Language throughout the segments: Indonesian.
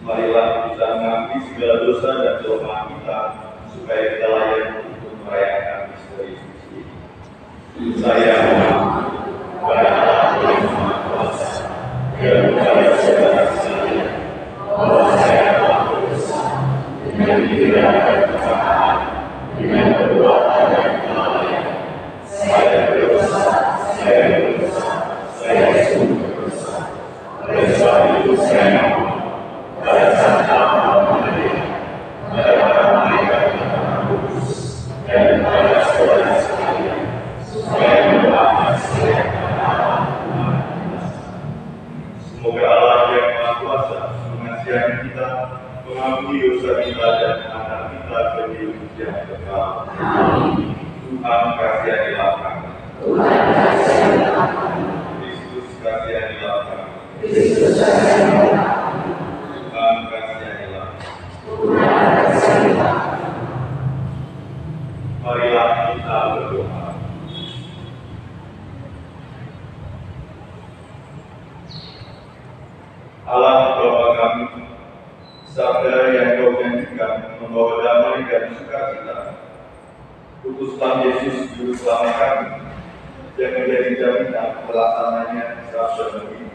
Marilah kita mengakui segala dosa dan kelemahan kita, supaya kita layak untuk merayakan misteri suci. Saya mohon kepada Allah yang Maha Kuasa dan kepada saudara-saudara bahwa saya telah berdosa dengan pikiran dan perkataan, dengan perbuatan dan kelalaian. Saya berdosa, saya sungguh berdosa. Oleh sebab itu saya mohon pada saat pada para malaikat yang kudus dan pada saudara sekalian, supaya mendoakan saya kepada Allah. Semoga Allah yang Maha Kuasa mengasihani kita, mengampuni dosa kita dan mengangkat kita ke hidup yang kekal. Tuhan kasihanilah kami. Kristus kasihanilah kami. Tuhan kasihanilah. sabda yang kau janjikan membawa damai dan sukacita. Utuslah Yesus juru selamat kami yang menjadi jaminan pelaksananya sabda ini.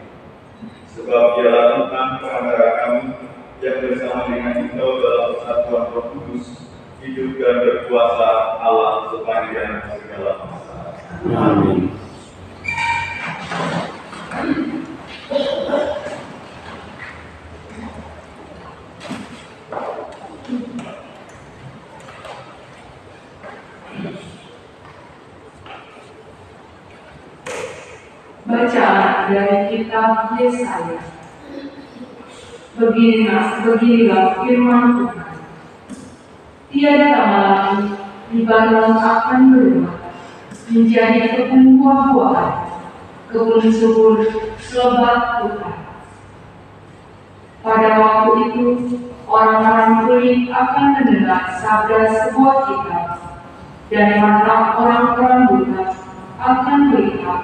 Sebab dialah Tuhan perantara kami yang bersama dengan Engkau dalam persatuan Roh Kudus, hidup dan berkuasa Allah sepanjang segala masa. Amin. Bacaan dari kitab Yesaya. Beginilah firman Tuhan. Tiada lama lagi Libanon akan berubah menjadi kebun buah-buahan, kebun subur selebat Tuhan. Pada waktu itu, orang-orang kulit akan mendengar sabda sebuah kitab, dan mata orang-orang buta akan melihat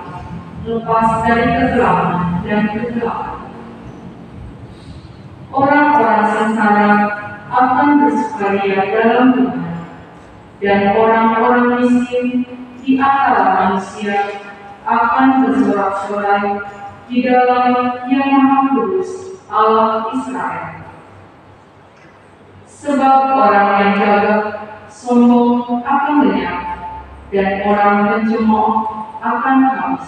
lepas dari kegelapan dan kegelapan. Orang-orang sengsara akan bersukaria dalam Tuhan, dan orang-orang miskin di antara manusia akan bersorak-sorai di dalam Yang Maha Kudus Allah Israel. Sebab orang yang gagah sombong akan lenyap, dan orang pencemooh akan haus.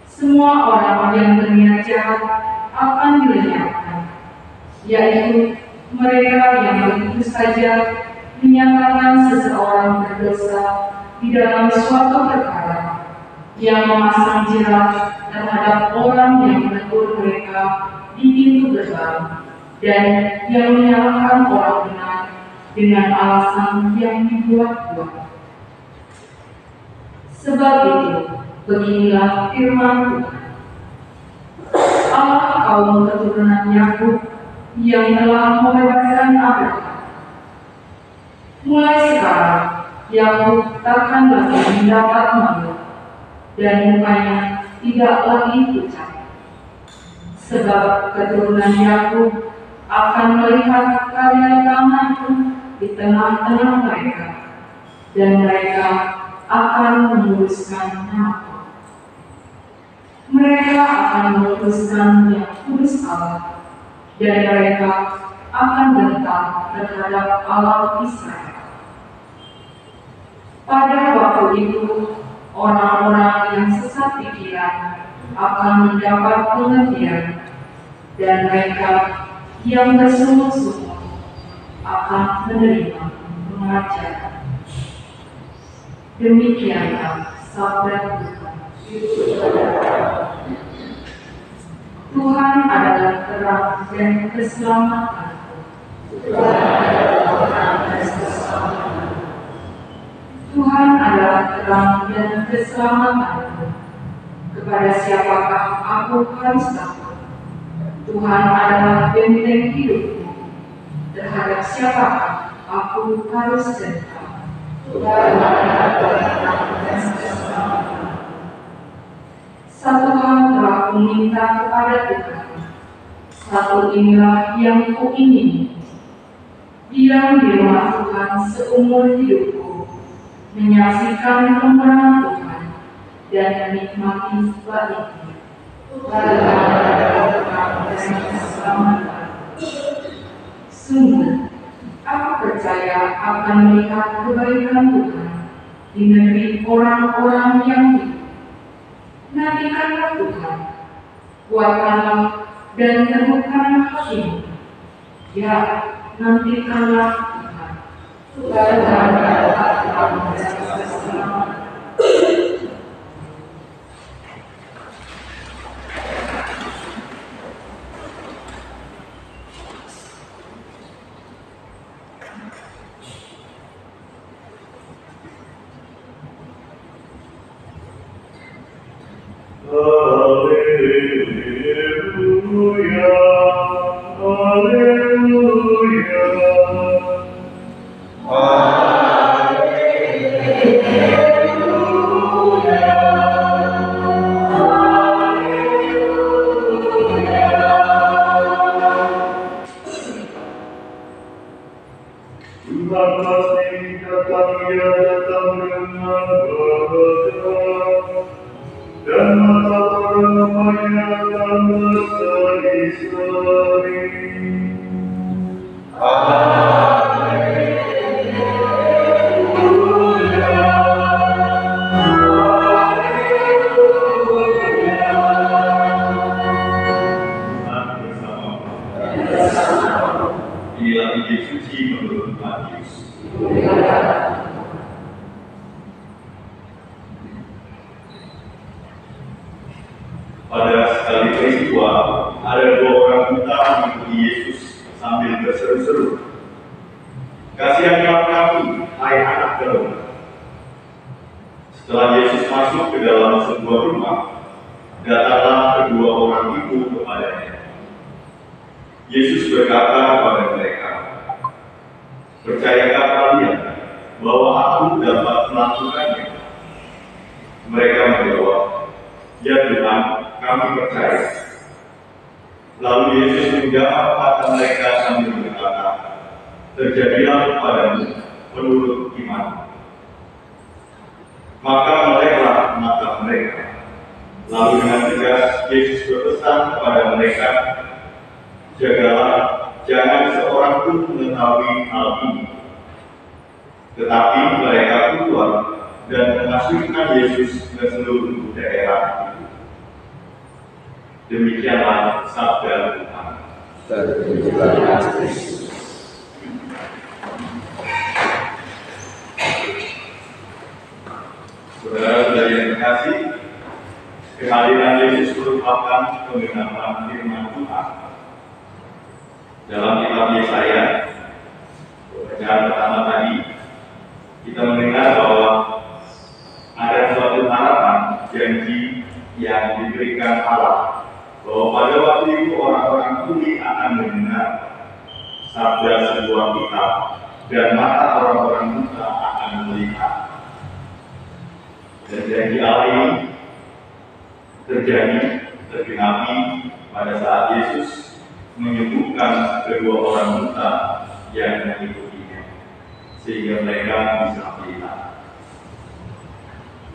Semua orang yang berniat jahat akan dilenyapkan, yaitu mereka yang begitu saja menyatakan seseorang berdosa di dalam suatu perkara, yang memasang jerat terhadap orang yang menegur mereka di pintu gerbang, dan yang menyalahkan orang benar dengan alasan yang dibuat-buat. Sebab itu, beginilah firman Tuhan. Allah kaum keturunan Yakub yang telah membebaskan Abraham. Mulai sekarang, Yakub takkan lagi mendapat malu, dan mukanya tidak lagi pucat. Sebab keturunan Yakub akan melihat karya tanganku di tengah-tengah mereka, dan mereka akan meluruskan namaku. Mereka akan meluruskan Yang Kudus Allah, dan mereka akan gentar terhadap Allah Israel. Pada waktu itu, orang-orang yang sesat pikiran akan mendapat pengertian, dan mereka yang bersungguh-sungguh akan menerima pengajaran. Demikianlah sabda Tuhan. Tuhan adalah terang dan keselamatan. Tuhan adalah terang dan keselamatan. Kepada siapakah aku harus takut? Tuhan adalah benteng hidupku. Terhadap siapakah aku harus gentar? Satu hal telah kuminta kepada Tuhan, satu inilah yang kuingini, diam di rumah Tuhan seumur hidupku, menyaksikan kemuliaan Tuhan dan menikmati baiknya. Sungguh, aku percaya akan melihat kebaikan Tuhan di negeri orang-orang yang hidup. Nantikanlah Tuhan, kuatkanlah dan teguhkanlah hatimu. Ya, nantikanlah Tuhan. Tuhan adalah keselamatan. Haleluya. Tuhan pasti datang, Ia datang dengan bahaya, dan mata orang lemahnya akan berseri-seri. Inilah Injil suci menurut Matius. Pada sekali peristiwa, ada dua orang buta mengikuti Yesus sambil berseru-seru, "Kasihanlah kami, hai anak Daud." Setelah Yesus masuk ke dalam sebuah rumah, datanglah kedua orang itu kepadanya. Yesus berkata kepada mereka, "Percayakah kalian bahwa aku dapat melakukannya?" Mereka menjawab, "Ya Tuhan, kami percaya." Lalu Yesus menjawab kata mereka sambil berkata, "Terjadilah kepadamu menurut iman." Maka meleklah mata mereka. Lalu dengan tegas Yesus berpesan kepada mereka, "Jagalah, jangan seorang pun mengetahui hal ini." Tetapi mereka keluar dan memasukkan Yesus ke seluruh daerah itu. Demikianlah sabda Tuhan. Terpujilah Kristus. Saudara-saudara yang terkasih, kehadiran Yesus merupakan penggenapan firman Tuhan. Dalam kitab Yesaya, bacaan pertama tadi, kita mendengar bahwa ada suatu harapan janji yang diberikan Allah, bahwa pada waktu itu orang-orang tuli akan mendengar sabda sebuah kitab dan mata orang-orang buta akan melihat. Dan janji Allah ini tergenapi pada saat Yesus menyembuhkan kedua orang buta yang mengikutinya, sehingga mereka bisa melihat.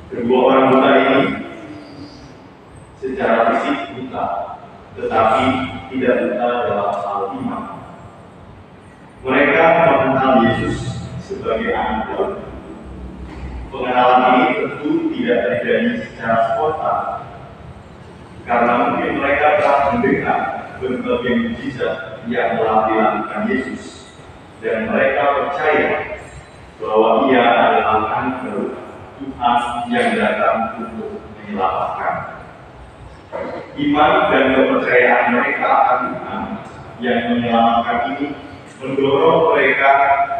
Kedua orang buta ini secara fisik buta, tetapi tidak buta dalam hal iman. Mereka mengenal Yesus sebagai anak Daud. Pengenalan ini tentu tidak terjadi secara spontan, karena mungkin mereka telah mendengar berbagai mukjizat yang telah dilakukan Yesus, dan mereka percaya bahwa Ia adalah Anak Daud, Tuhan yang datang untuk menyelamatkan. Iman dan kepercayaan mereka akan Tuhan yang menyelamatkan ini mendorong mereka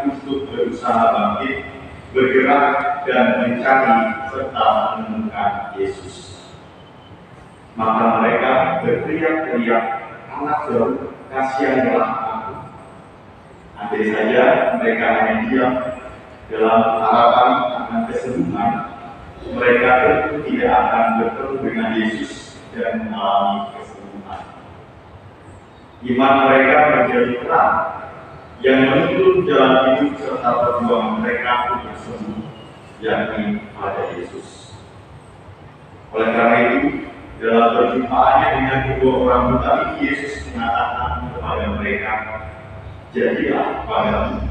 untuk berusaha bangkit, bergerak dan mencari serta menemukan Yesus. Maka mereka berteriak-teriak, "Anak Daud, kasihanlah aku." Andai saja mereka hanya diam dalam harapan akan kesembuhan, mereka tentu tidak akan bertemu dengan Yesus dan mengalami kesembuhan. Iman mereka menjadi terang yang menuntun jalan hidup serta perjuangan mereka untuk sembuh, yakni pada Yesus. Oleh karena itu, dalam perjumpaannya dengan kedua orang buta ini, Yesus mengatakan kepada mereka, "Jadilah padamu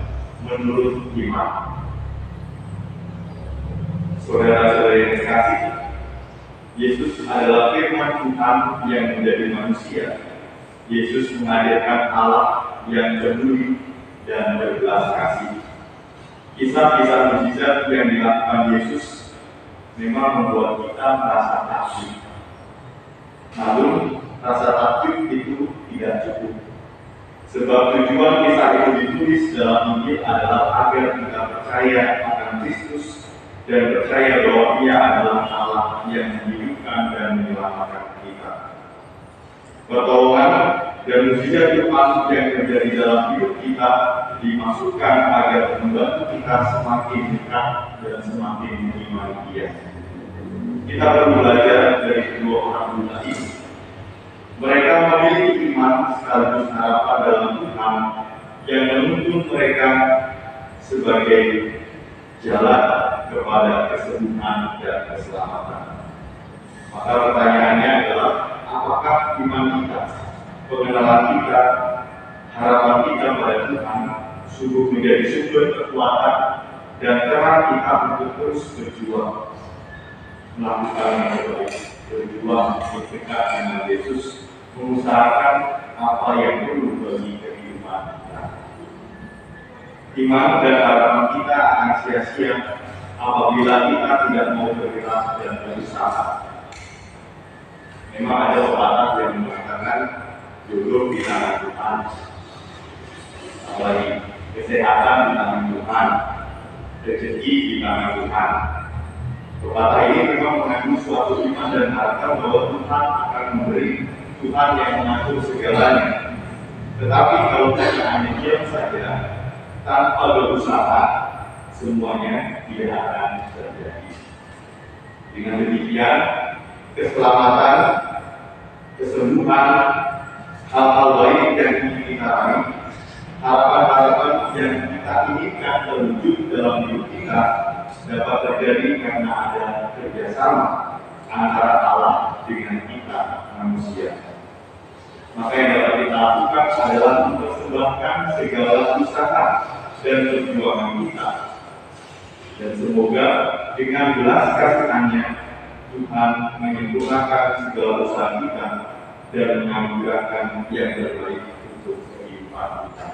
menurut iman." Saudara-saudara yang terkasih, Yesus adalah firman Tuhan yang menjadi manusia. Yesus menghadirkan Allah yang peduli dan berbelas kasih. Kisah-kisah mukjizat yang dilakukan Yesus memang membuat kita merasa takjub. Namun, rasa takjub itu tidak cukup. Sebab tujuan kisah itu ditulis dalam Injil adalah agar kita percaya akan Kristus dan percaya bahwa Ia adalah Allah yang menghidupkan dan menyelamatkan kita. Pertolongan dan mukjizat Tuhan yang terjadi dalam hidup kita dimaksudkan agar membantu kita semakin dekat dan semakin mengimani Dia. Kita perlu belajar dari kedua orang buta ini. Mereka memiliki iman sekaligus harapan dalam Tuhan yang menuntun mereka sebagai jalan kepada kesembuhan dan keselamatan. Maka pertanyaannya adalah, apakah iman kita, pengenalan kita, harapan kita pada Tuhan sungguh menjadi sumber kekuatan dan terang kita untuk terus berjuang melakukan yang terbaik, berjuang berdekat dengan Yesus, mengusahakan apa yang perlu bagi kehidupan kita. Iman dan harapan kita akan sia-sia apabila kita tidak mau bergerak dan berusaha. Memang ada pepatah yang mengatakan jodoh di tangan Tuhan, apalagi kesehatan di tangan Tuhan, rezeki di tangan Tuhan. Pepatah ini memang mengandung suatu iman dan harapan bahwa Tuhan akan memberi, Tuhan yang mengatur segalanya. Tetapi kalau kita hanya diam saja tanpa berusaha, semuanya tidak akan terjadi. Dengan demikian, keselamatan, kesembuhan, hal-hal baik yang ingin kita raih, harapan-harapan yang kita inginkan terwujud dalam hidup kita dapat terjadi karena ada kerjasama antara Allah dengan kita manusia. Maka yang dapat kita lakukan adalah mempersembahkan segala usaha dan perjuangan kita. Dan semoga dengan belas kasihan-Nya Tuhan menyempurnakan segala usaha kita dan menganugerahkan yang terbaik untuk kehidupan kita.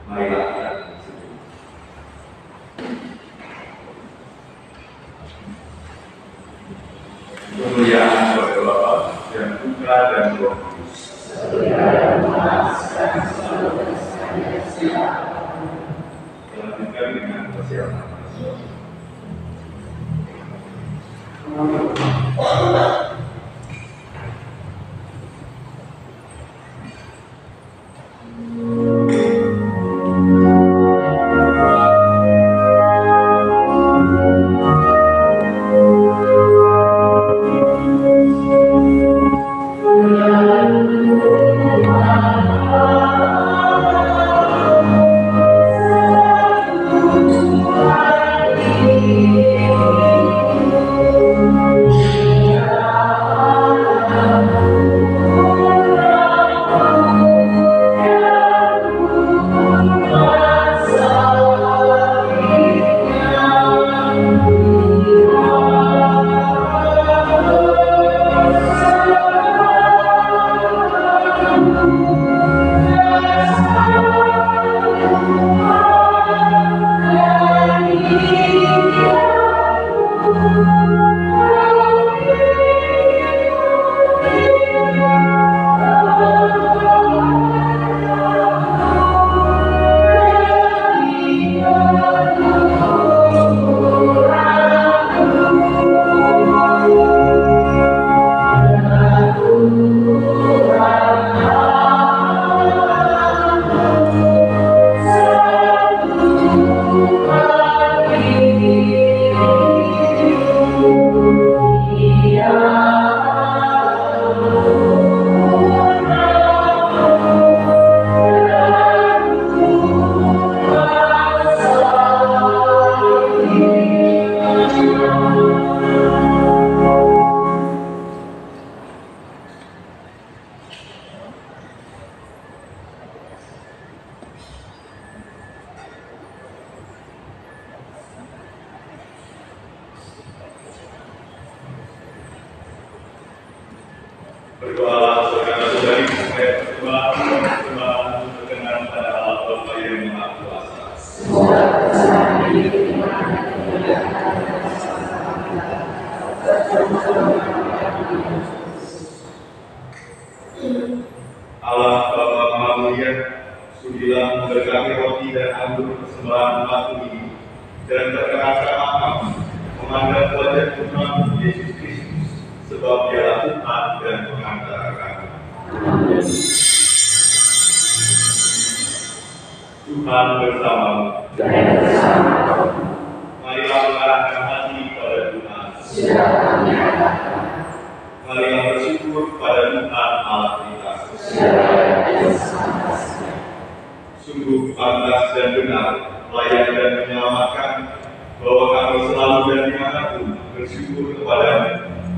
Marilah kita berseru. Kemuliaan kepada Bapa dan Putra dan Roh Kudus. Lanjutkan dengan persiapan. Berdoalah saudara-saudari supaya persembahan berkenan pada Allah Bapa yang Maha Kuasa. Allah Bapa Maha Mulia, sudilah memberkati roti dan anggur persembahan batu ini dan terkerasa amat memandang wajah Tuhan Yesus Kristus, sebab Dialah Tuhan dan pengantara kami. Tuhan bersamamu. Marilah mengarahkan hati pada Tuhan. Marilah bersyukur pada Tuhan Allah kita. Sungguh pantas dan benar melayani dan menyelamatkan, bahwa kami selalu dan dimanapun bersyukur kepada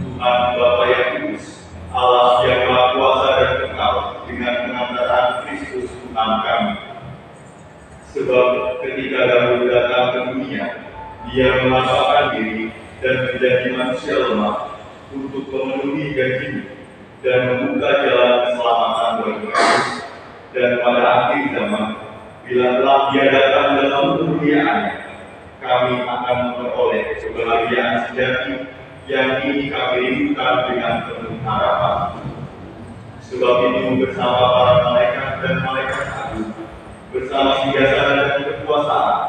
Tuhan Bapa yang kudus, Allah yang Maha Kuasa dan kekal, dengan pengantaran Kristus Tuhan kami. Sebab ketika dahulu datang ke dunia, Dia menampakkan diri dan menjadi manusia lemah untuk memenuhi janji dan membuka jalan keselamatan bagi kami. Dan pada akhir zaman, bila telah Dia datang dalam kemuliaannya, kami akan memperoleh kebahagiaan sejati yang ini kami rindukan dengan penuh harapan. Sebab itu bersama para malaikat dan malaikat agung, bersama singgasana dan kekuasaan,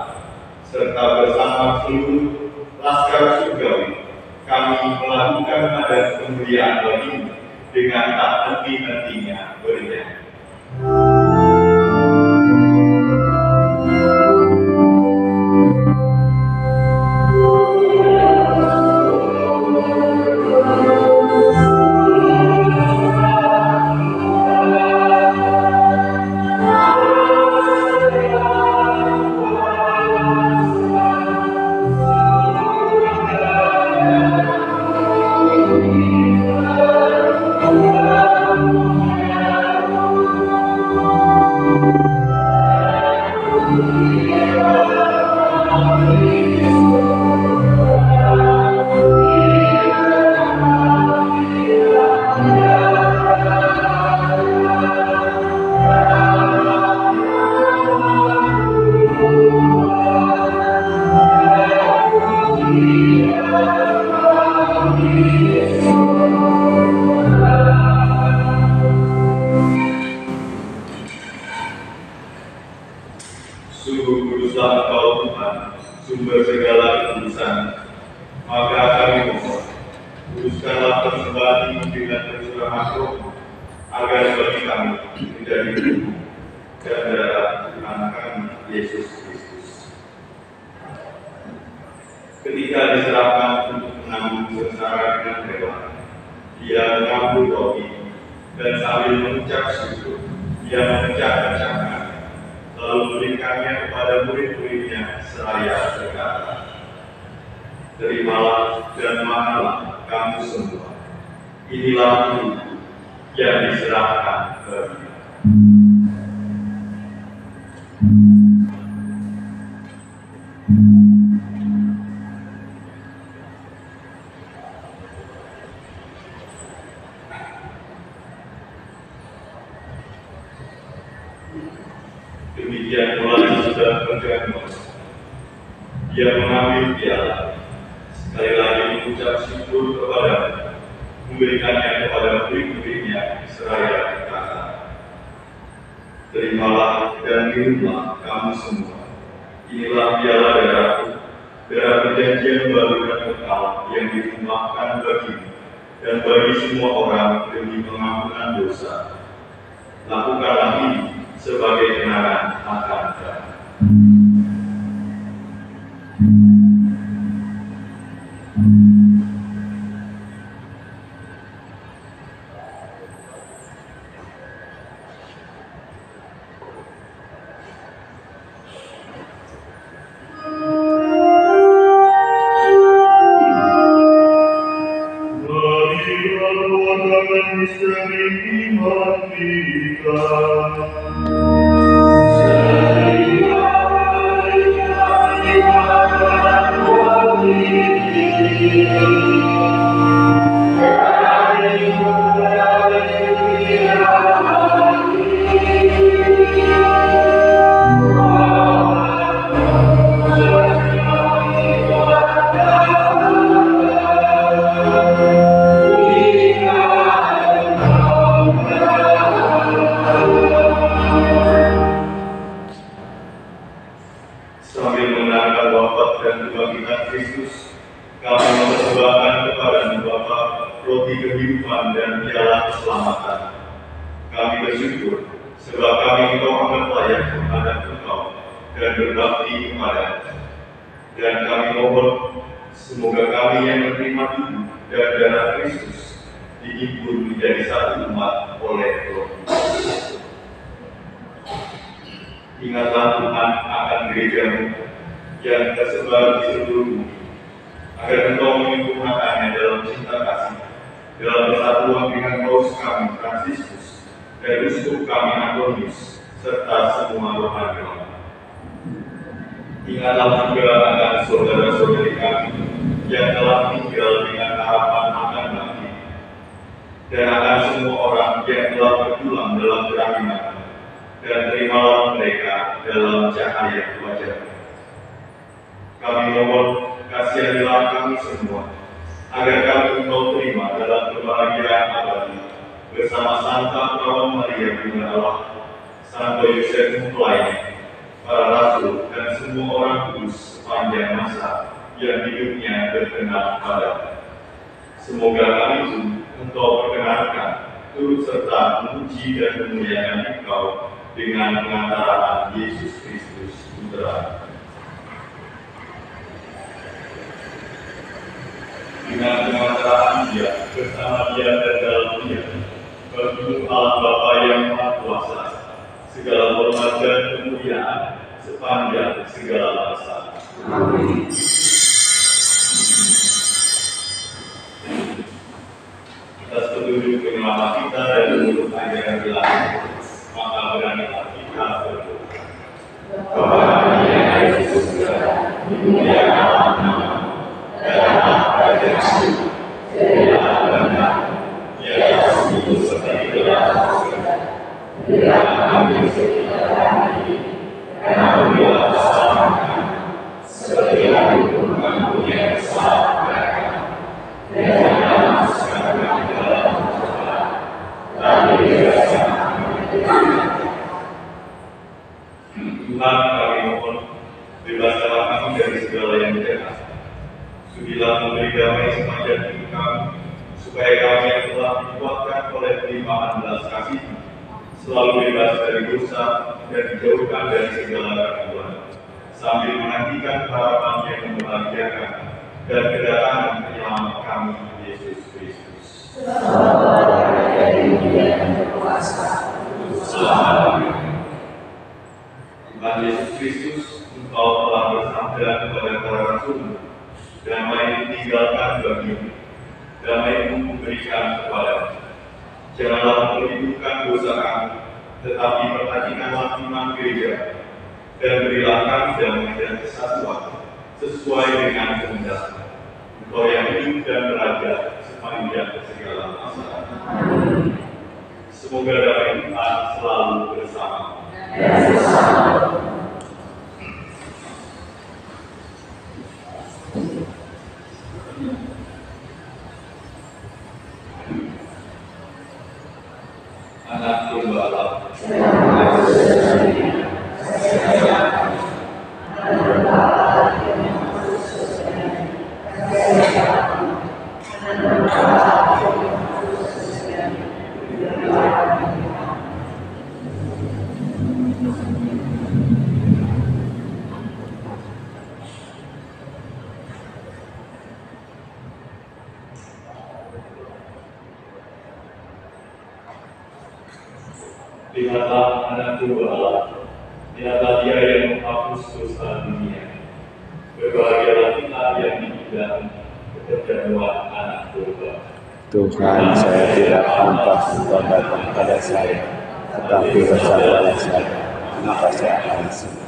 serta bersama seluruh laskar surgawi, kami melakukan adat kemuliaan Bagimu dengan tak henti-hentinya bernyanyi. Sungguh kuduslah Engkau Tuhan, sumber segala kekudusan. Maka kami mohon, kuduskanlah persembahan ini dengan pencurahan Roh, agar bagi kami menjadi tubuh dan darah Tuhan kami Yesus Kristus. Ketika diserahkan untuk menanggung sengsara dengan hewan, Dia mengambil roti dan sambil mengucap syukur, Dia memecah-pecahkan, lalu memberikannya kepada murid-muridnya seraya berkata, "Terimalah dan makanlah kamu semua. Inilah tubuhku yang diserahkan bagimu." Demikian pula sudah berjamaah. Dia mengambil piala, sekali lagi mengucap syukur kepada-Nya, memberikannya kepada murid-muridnya seraya berkata, "Terimalah dan minumlah kamu semua. Inilah piala darahku, darah perjanjian baru dan kekal yang ditumpahkan bagimu dan bagi semua orang demi pengampunan dosa. Lakukanlah ini sebagai kenangan akan kami." Misteri iman kita. Sambil mengenangkan wafat dan kebangkitan Kristus, kami mempersembahkan kepada-Mu Bapa roti kehidupan dan piala keselamatan. Kami bersyukur sebab kami Engkau amat layak menghadap Engkau dan berbakti kepada-Mu. Dan kami mohon semoga kami yang menerima tubuh dan darah Kristus dihimpun menjadi satu umat oleh Roh Kudus. Ingatlah Tuhan akan gereja-Mu yang tersebar di seluruh bumi, agar Engkau menyempurnakannya dalam cinta kasih, dalam persatuan dengan Paus kami Fransiskus dan Uskup kami Antonius, serta semua rohani kami. Ingatlah juga akan saudara-saudari kami yang telah tinggal dengan harapan akan bangkit, dan akan semua orang yang telah berpulang dalam kerahiman, dan terimalah mereka dalam cahaya wajah-Mu. Kami mohon, kasihanilah kami semua, agar kami Engkau terima dalam kebahagiaan abadi, bersama Santa Perawan Maria Bunda Allah, Santo Yosef mempelai, para rasul, dan semua orang kudus sepanjang masa yang hidupnya berkenan pada. Semoga kami pun Engkau perkenankan turut serta memuji dan memuliakan Engkau dengan pengantaraan Yesus Kristus Putra. Dengan pengantaraan Dia, bersama Dia dan dalam Dia, bersyukur Allah Bapa yang Maha Kuasa, segala hormat dan kemuliaan sepanjang segala masa. Amin. Atas petunjuk penyelamat kita dan menurut ajaran ilahi, maka beranilah kita berdoa. Bapa kami yang ada di surga, dimuliakanlah namamu, datanglah kerajaan-Mu, jadilah kehendakmu, ya itu seperti di dalam surga. Berilah kami rezeki kita hari ini, dan ampunilah kesalahan kami, seperti kami pun mengampuni yang bersalah kepada kami. Dan janganlah masukkan kami ke dalam pencobaan, tapi bebaskan kami dari yang Tuhan, kami mohon, bebaskanlah kami dari segala yang jahat. Sudilah memberi damai sepanjang hidup kami, supaya kami yang telah dikuatkan oleh limpahan belas kasih-Mu selalu bebas dari dosa dan dijauhkan dari segala gangguan, sambil menantikan harapan yang membahagiakan dan kedatangan penyelamat kami, Yesus Kristus. Tuhan Yesus Kristus, Engkau telah bersabda kepada para rasul-Mu, damai ditinggalkan bagimu, damai-Mu memberikan kepadamu. Janganlah memperhitungkan dosa kami, tetapi perhatikanlah iman gereja, dan berilah kami damai dan kesatuan sesuai dengan kehendak-Mu. Engkau yang hidup dan beraja sepanjang segala masa. Semoga damai Tuhan selalu bersama. Anak domba Allah. Lihatlah anak domba Allah, lihatlah Dia yang menghapus dosa dunia. Berbahagialah kita yang diundang keperjamuan anak domba. Tuhan, saya tidak pantas Engkau datang pada saya, tetapi bersabdalah saya, maka saya akan sembuh.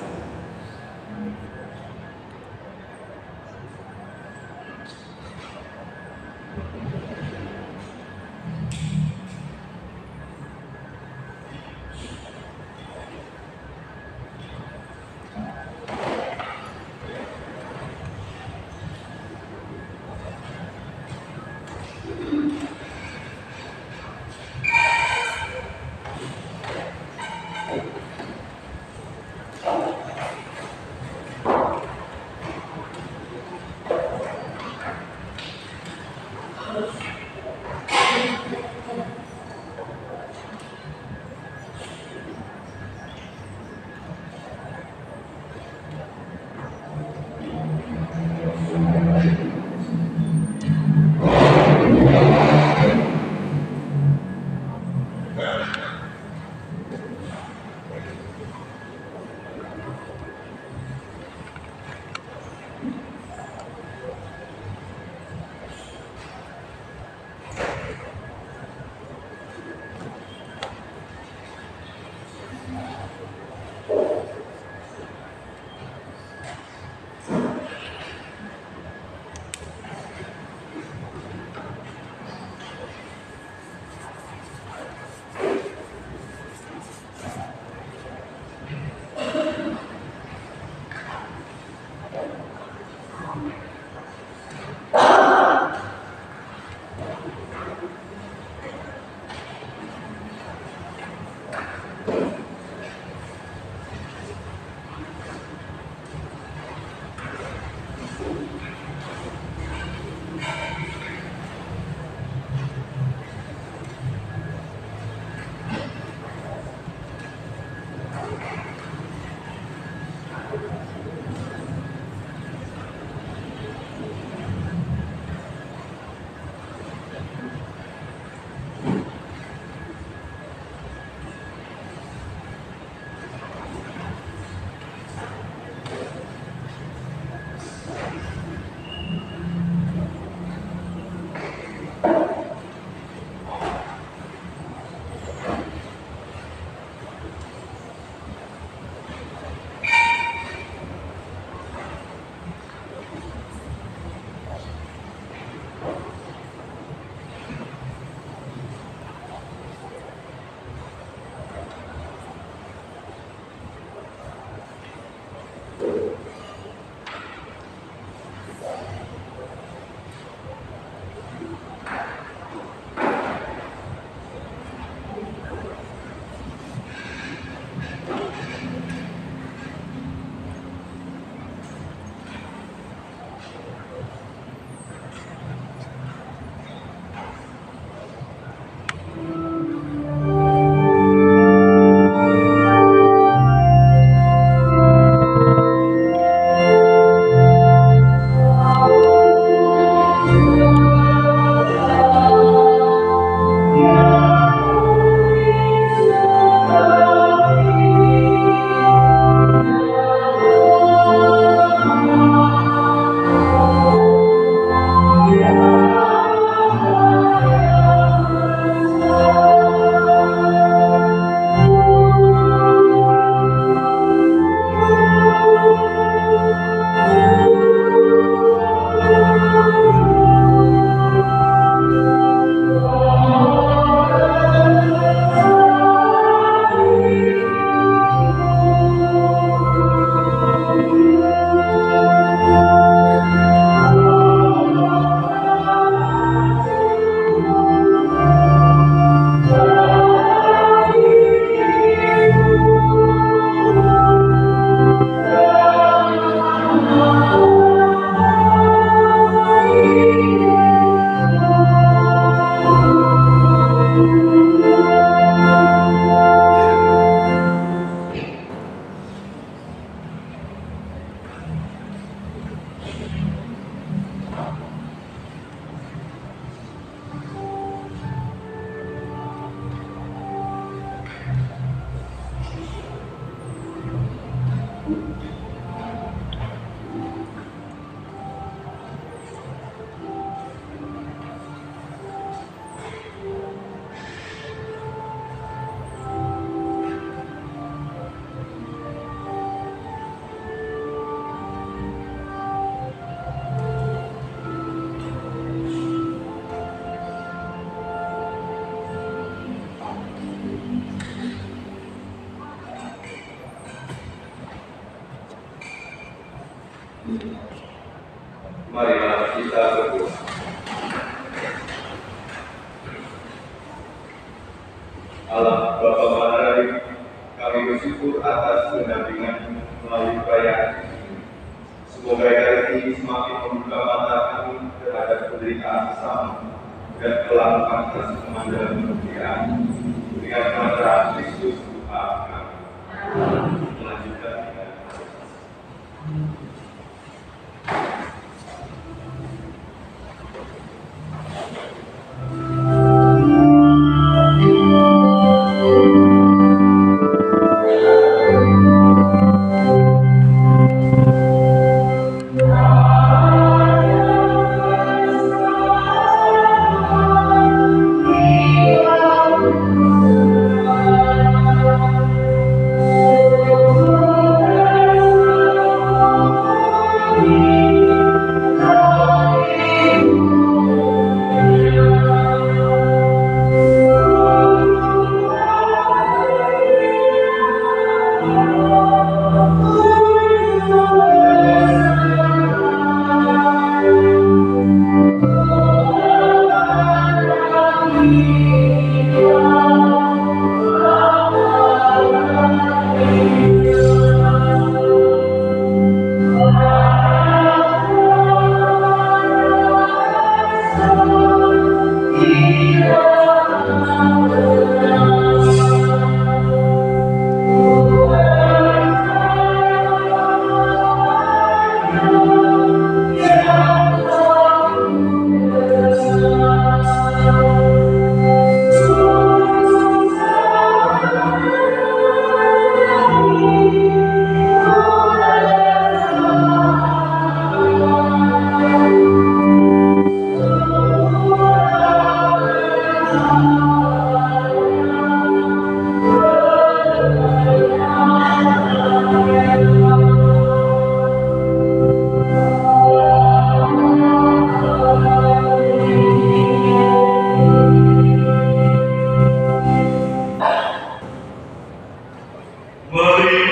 Marilah kita berdoa. Allah Bapa Maha, kami bersyukur atas pendampingan melalui perayaan ini. Semoga hari ini semakin membuka mata kami terhadap penderitaan sesama dan pelanggan atas kemandangan kemuliaan dengan mantra Kristus Tuhan kami. Melanjutkan dengan Amen.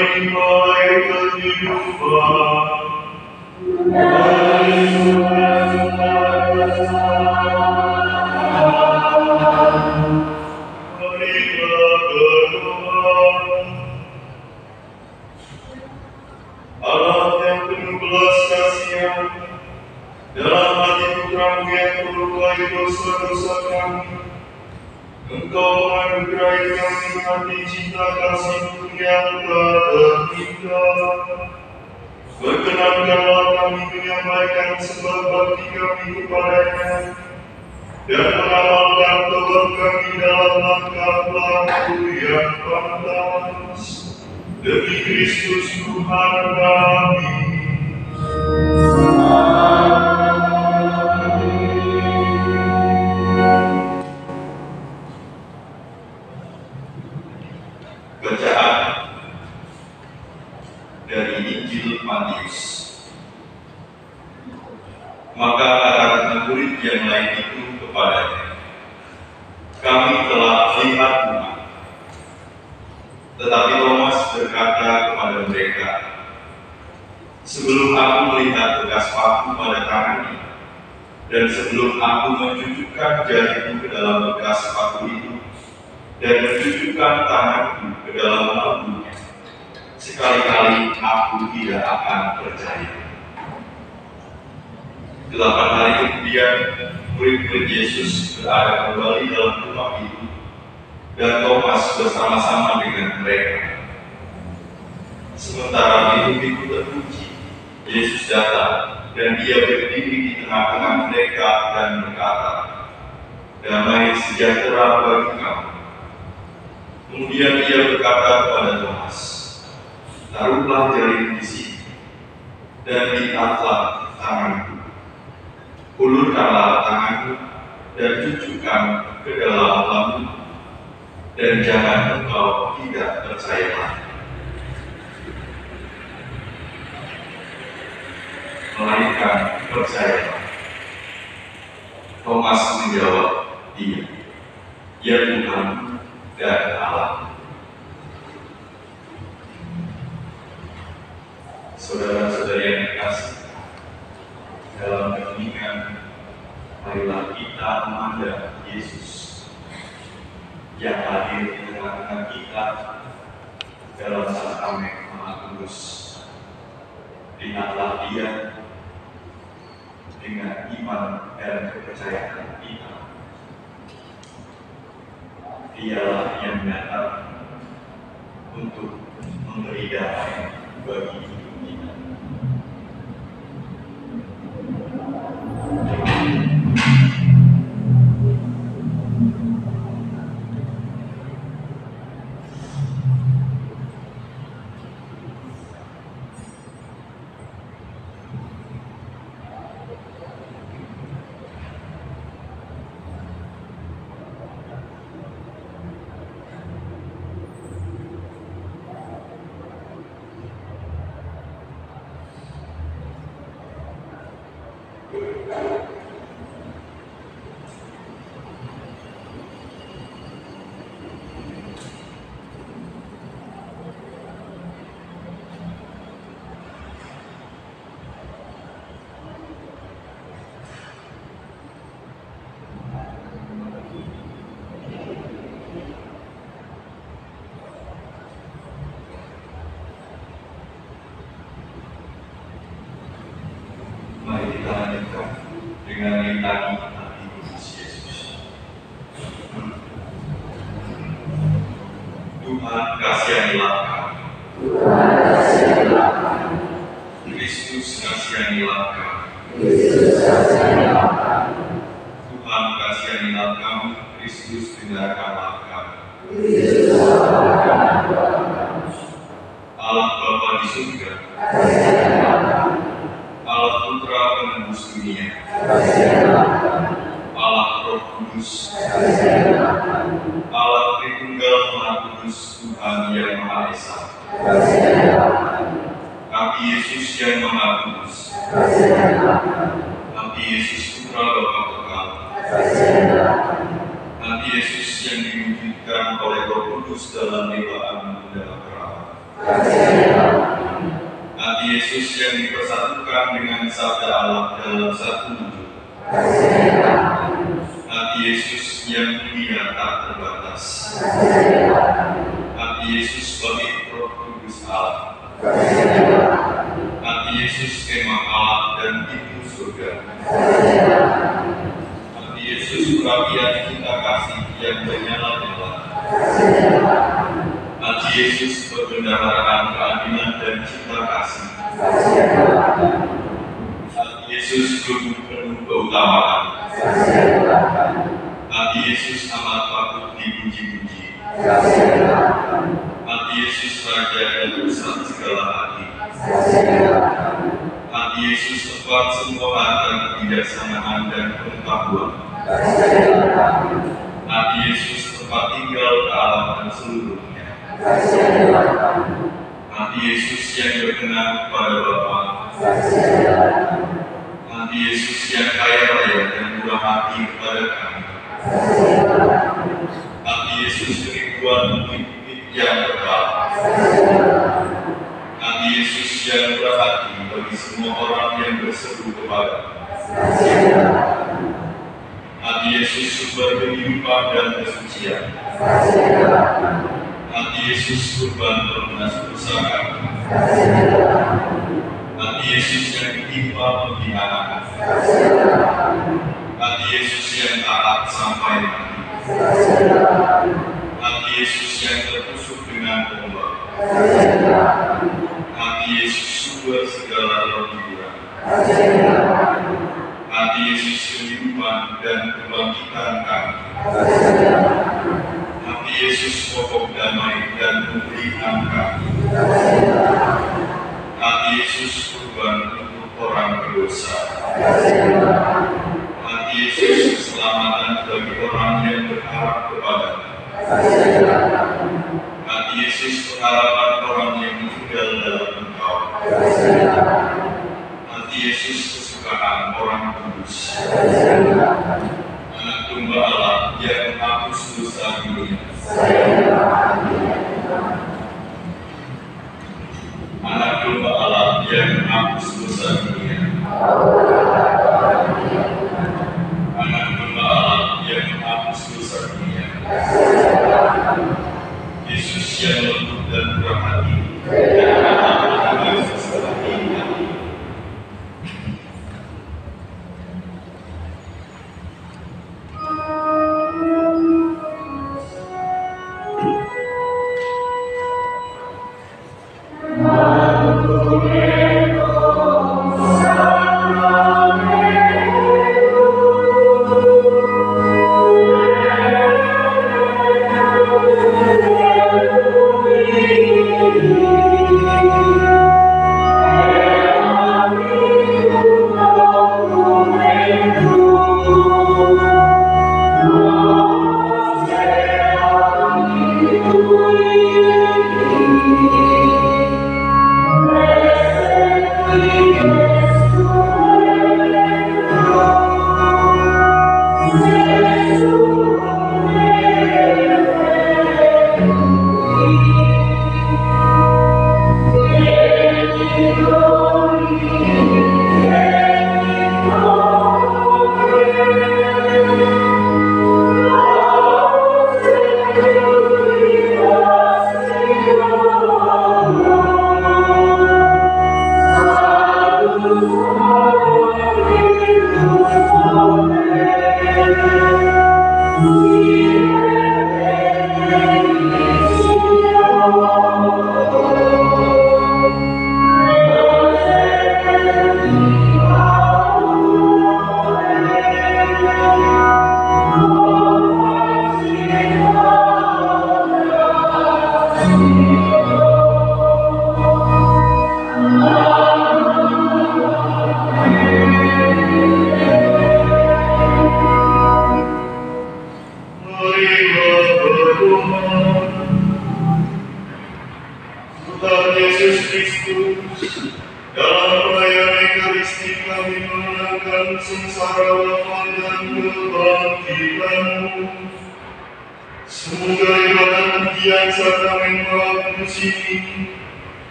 dari malaikat kehidupan. Marilah berdoa. Allah yang penuh belas kasihan, dalam hati putramu yang melukai dosa-dosa kami, Engkau menganugerahi kami hati cinta kasih-Mu yang tak terhingga. Berkenankanlah kami menyampaikan sebab bakti kami kepadanya, dan mengamalkan tobat kami dalam langkah laku yang pantas. Demi Kristus Tuhan kami. Bacaan dari Injil Matius. Maka kata murid yang lain itu kepadanya, kami telah melihat Tuhan. Tetapi Thomas berkata kepada mereka, sebelum aku melihat bekas paku pada tangannya, dan sebelum aku mencucukkan jariku ke dalam bekas paku itu, dan mencucukkan tanganku ke dalam lambungnya, sekali-kali aku tidak akan percaya. 8 hari kemudian, murid-murid Yesus berada kembali dalam rumah itu, dan Thomas bersama-sama dengan mereka. Sementara pintu-pintu terkunci, Yesus datang, dan Dia berdiri di tengah-tengah mereka dan berkata, damai sejahtera bagi kamu. Kemudian Ia berkata kepada Thomas, taruhlah jarimu di sini, dan lihatlah tanganku. Ulurkanlah tanganmu dan cucukkan ke dalam lambungmu, dan jangan engkau tidak percaya lagi, melainkan percayalah. Thomas menjawab dia, ya Tuhan dan Allah. Saudara-saudari yang dikasih, dalam keheningan, marilah kita memandang Yesus yang hadir di tengah-tengah kita dalam sakramen Maha Kudus. Lihatlah Dia dengan iman dan kepercayaan kita. Dialah yang datang untuk memberi damai bagi hidup kita. Mari kita lanjutkan dengan litani hati kudus Yesus. Tuhan kasihanilah kami. Kristus kasihanilah kami. Tuhan kasihanilah kami. Kristus dengarkanlah kami. Allah Bapa di surga, Allah Putra penebus dunia, Allah Roh Kudus, Allah Tritunggal Maha Kudus, Tuhan yang Maha Esa, Nabi Yesus yang Maha Kudus, Nabi Yesus Putra Bapa Kekal, Nabi Yesus yang diwujudkan oleh Roh Kudus dalam dewa Bunda Perawan, Yesus yang dipersatukan dengan sabda Allah dalam satu wujud. Hati Yesus yang mulia tak terbatas. Hati Yesus sebagai Roh Kudus Allah. Hati Yesus kemah Allah dan pintu surga. Hati Yesus perapian cinta kasih yang menyala-nyala. Hati Yesus perbendaharaan keadilan dan cinta kasih. Hati Yesus penuh keutamaan. Hati Yesus amat patut dipuji-puji. Hati Yesus Raja dan pusat segala hati. Hati Yesus tempat semua harta kebijaksanaan dan pengetahuan. Hati Yesus tempat tinggal Allah dan seluruhnya. Hati Yesus yang berkenan kepada Bapa. Hati Yesus yang kaya raya dan murah hati kepada kami. Hati Yesus kerinduan bukit-bukit yang kekal. Hati Yesus yang murah hati bagi semua orang yang berseru kepada. Hati Yesus sumber kehidupan dan kesucian. Hati Yesus kurban pelunas dosa kami. Hati Yesus yang ditimpa penghinaan. Hati Yesus yang taat sampai mati. Hati Yesus yang tertusuk dengan tombak. Hati Yesus sumber segala hiburan. Hati Yesus kehidupan dan kebangkitan kami. Hati Yesus pokok damai dan pemulihan kami. Hati Yesus kurban untuk orang berdosa. Hati Yesus keselamatan bagi orang yang berharap kepada-Nya. Hati Yesus pengharapan orang yang tinggal dalam Engkau. Hati Yesus kesukaan orang kudus. Anak domba Allah yang menghapus dosa dunia. Anak domba Allah yang menghapus dosa dunia. Anak domba Allah yang menghapus dosa dunia. Yesus yang lembut dan murah hati, dan anak seperti hati.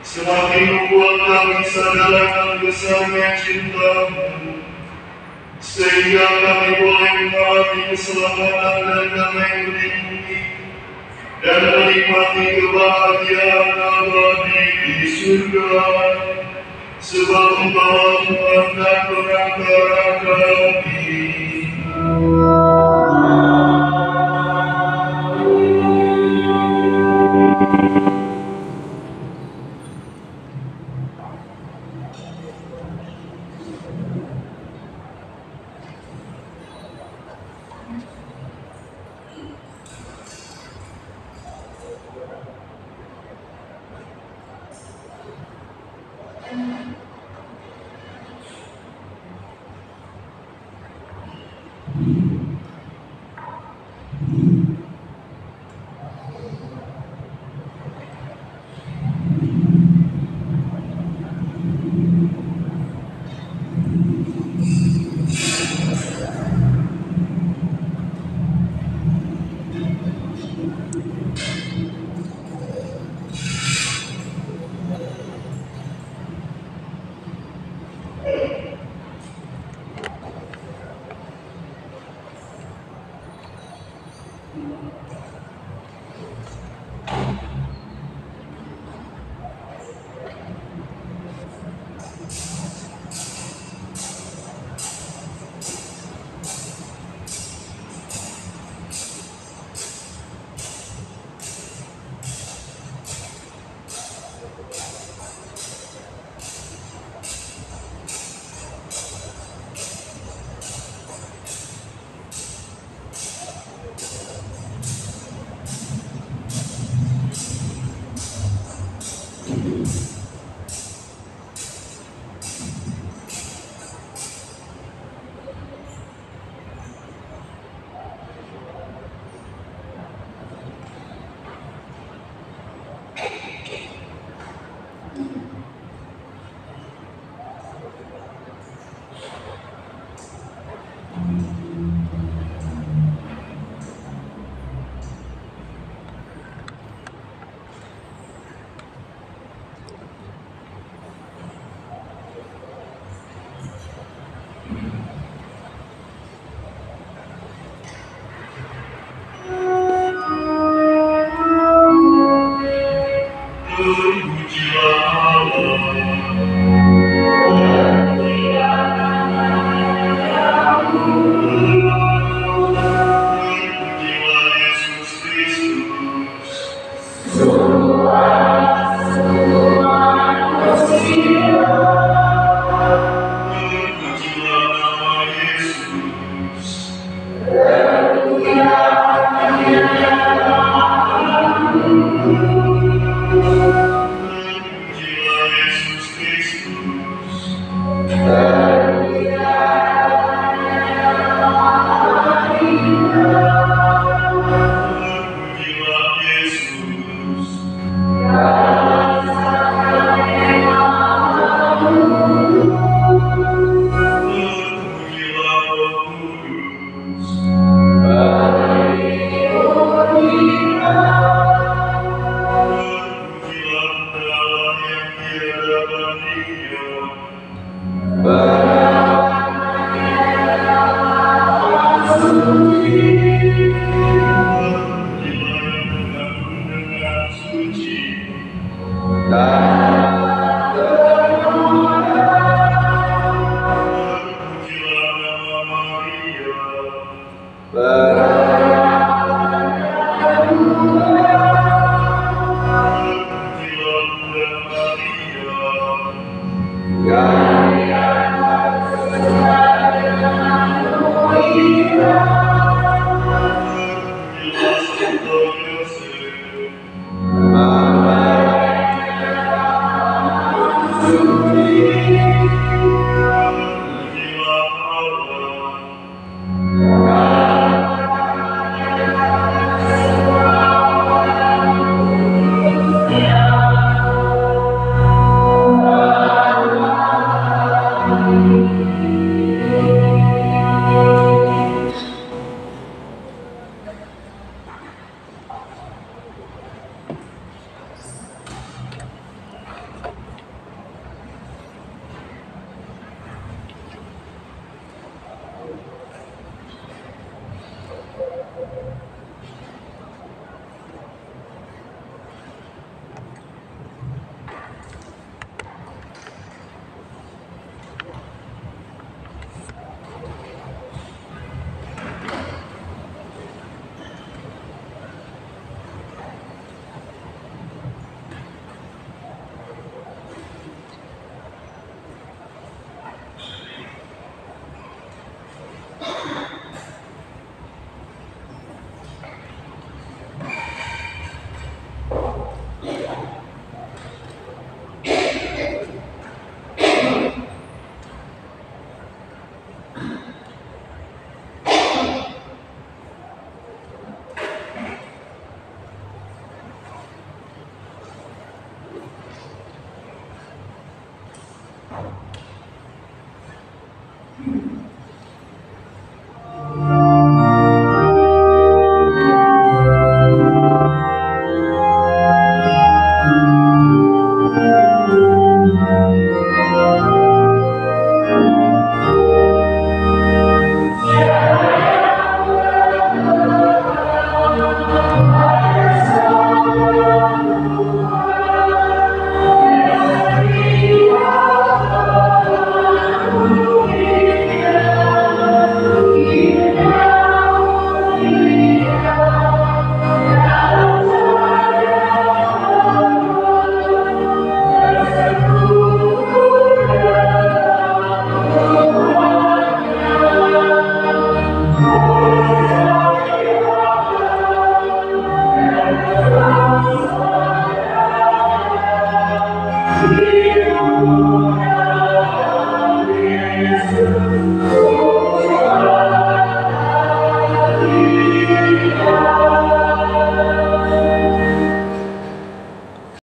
semakin membuat kami sadar akan besarnya cinta-Mu, sehingga kami boleh mengalami keselamatan dan damai melindungi dan menikmati kebahagiaan abadi di surga, sebab Engkau Tuhan dan Pengantara kami.